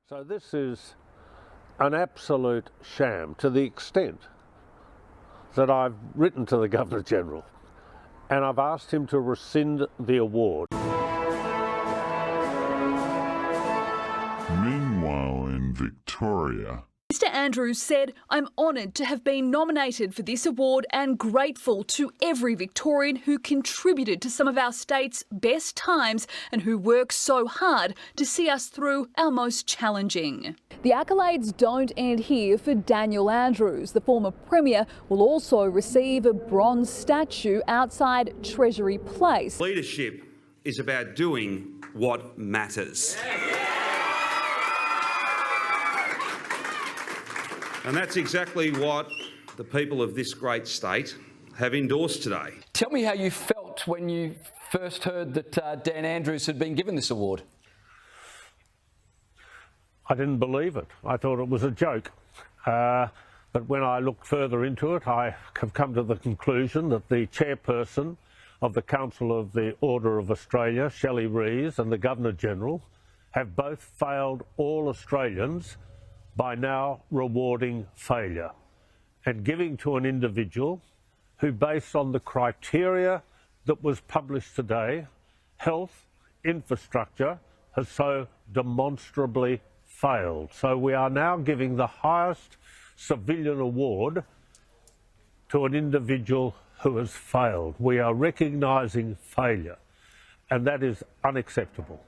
So this is an absolute sham, to the extent that I've written to the Governor-General and I've asked him to rescind the award. Meanwhile, in Victoria, Mr Andrews said, "I'm honoured to have been nominated for this award and grateful to every Victorian who contributed to some of our state's best times and who worked so hard to see us through our most challenging." The accolades don't end here for Daniel Andrews. The former Premier will also receive a bronze statue outside Treasury Place. Leadership is about doing what matters. And that's exactly what the people of this great state have endorsed today. Tell me how you felt when you first heard that Dan Andrews had been given this award. I didn't believe it. I thought it was a joke. But when I looked further into it, I have come to the conclusion that the chairperson of the Council of the Order of Australia, Shelley Rees, and the Governor-General have both failed all Australians by now rewarding failure and giving to an individual who, based on the criteria that was published today, health, infrastructure, has so demonstrably failed. So we are now giving the highest civilian award to an individual who has failed. We are recognising failure, and that is unacceptable.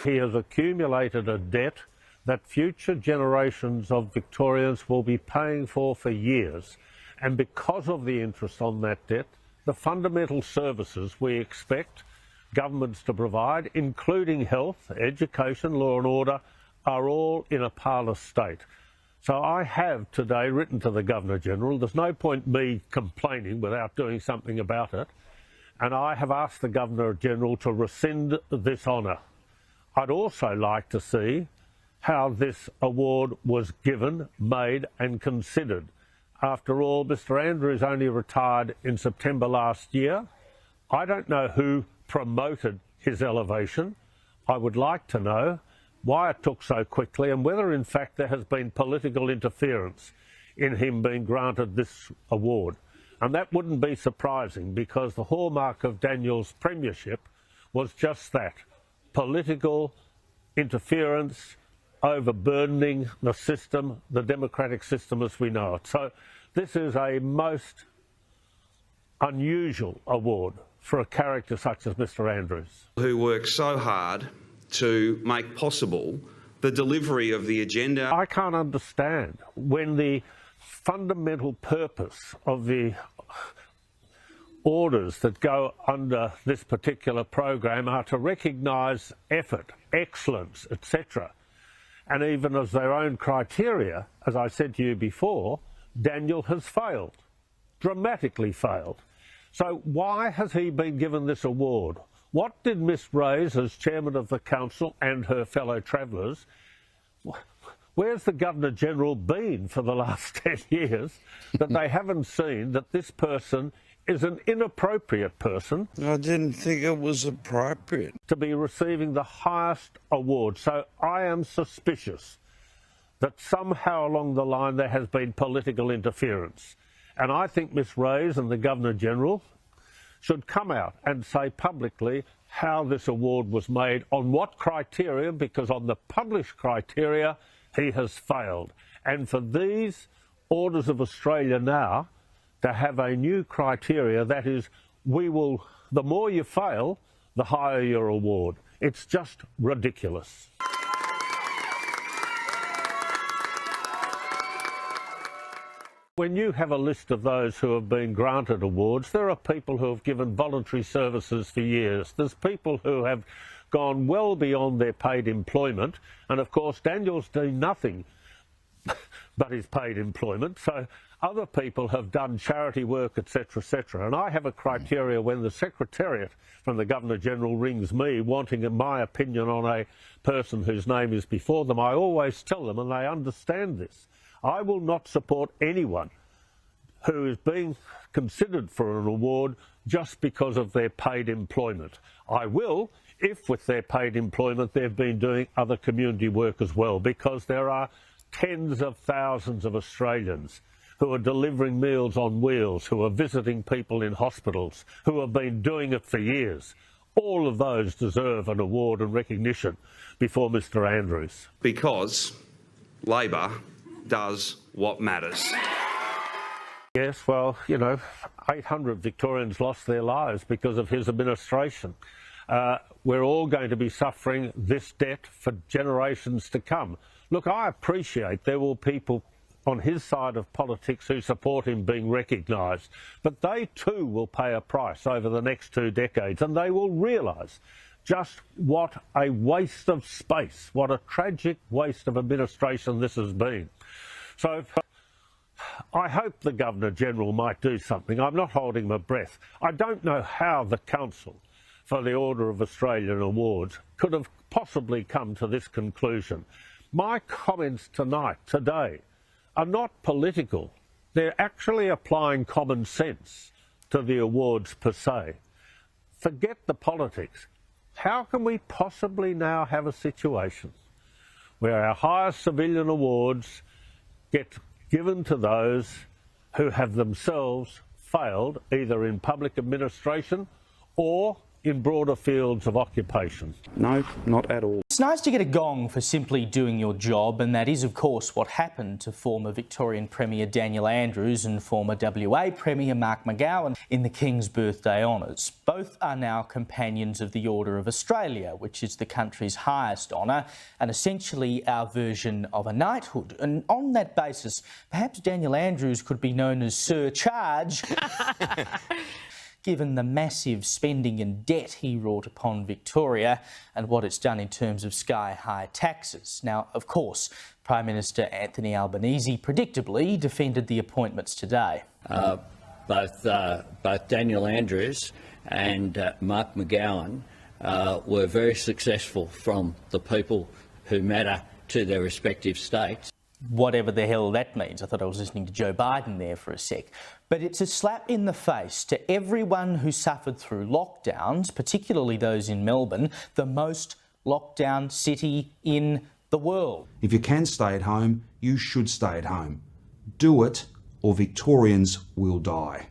He has accumulated a debt that future generations of Victorians will be paying for years. And because of the interest on that debt, the fundamental services we expect governments to provide, including health, education, law and order, are all in a parlous state. So I have today written to the Governor-General. There's no point me complaining without doing something about it. And I have asked the Governor-General to rescind this honour. I'd also like to see how this award was given, made and considered. After all, Mr Andrews only retired in September last year. I don't know who promoted his elevation. I would like to know why it took so quickly and whether in fact there has been political interference in him being granted this award. And that wouldn't be surprising, because the hallmark of Daniel's premiership was just that: political interference, overburdening the system, the democratic system as we know it. So this is a most unusual award for a character such as Mr Andrews, Who worked so hard to make possible the delivery of the agenda. I can't understand when the fundamental purpose of the orders that go under this particular program are to recognise effort, excellence, etc. And even as their own criteria, as I said to you before, Daniel has failed, dramatically failed. So why has he been given this award? What did Miss Rees, as chairman of the council, and her fellow travellers, where's the Governor-General been for the last 10 years that they haven't seen that this person is an inappropriate person? I didn't think it was appropriate to be receiving the highest award. So I am suspicious that somehow along the line there has been political interference. And I think Miss Rees and the Governor-General should come out and say publicly how this award was made, on what criteria, because on the published criteria he has failed. And for these Orders of Australia now to have a new criteria, that is, the more you fail, the higher your award. It's just ridiculous. When you have a list of those who have been granted awards, there are people who have given voluntary services for years. There's people who have gone well beyond their paid employment, and of course Daniel's doing nothing but his paid employment. So other people have done charity work, etc., etc. And I have a criteria when the Secretariat from the Governor-General rings me wanting my opinion on a person whose name is before them. I always tell them, and they understand this, I will not support anyone who is being considered for an award just because of their paid employment. I will if with their paid employment they've been doing other community work as well, because there are tens of thousands of Australians who are delivering meals on wheels, who are visiting people in hospitals, who have been doing it for years. All of those deserve an award and recognition before Mr Andrews. Because Labor does what matters. Yes, well, you know, 800 Victorians lost their lives because of his administration. We're all going to be suffering this debt for generations to come. Look, I appreciate there will be people on his side of politics who support him being recognised, but they too will pay a price over the next 2 decades, and they will realise just what a waste of space, what a tragic waste of administration this has been. So I hope the Governor-General might do something. I'm not holding my breath. I don't know how the Council for the Order of Australian Awards could have possibly come to this conclusion. My comments today, are not political. They're actually applying common sense to the awards per se. Forget the politics. How can we possibly now have a situation where our highest civilian awards get given to those who have themselves failed either in public administration or in broader fields of occupation? No, not at all. It's nice to get a gong for simply doing your job, and that is, of course, what happened to former Victorian Premier Daniel Andrews and former WA Premier Mark McGowan in the King's Birthday Honours. Both are now companions of the Order of Australia, which is the country's highest honour and essentially our version of a knighthood. And on that basis, perhaps Daniel Andrews could be known as Sir Charge, given the massive spending and debt he wrought upon Victoria and what it's done in terms of sky-high taxes. Now, of course, Prime Minister Anthony Albanese predictably defended the appointments today. Both Daniel Andrews and Mark McGowan were very successful from the people who matter to their respective states. Whatever the hell that means. I thought I was listening to Joe Biden there for a sec. But it's a slap in the face to everyone who suffered through lockdowns, particularly those in Melbourne, the most lockdown city in the world. If you can stay at home, you should stay at home. Do it, or Victorians will die.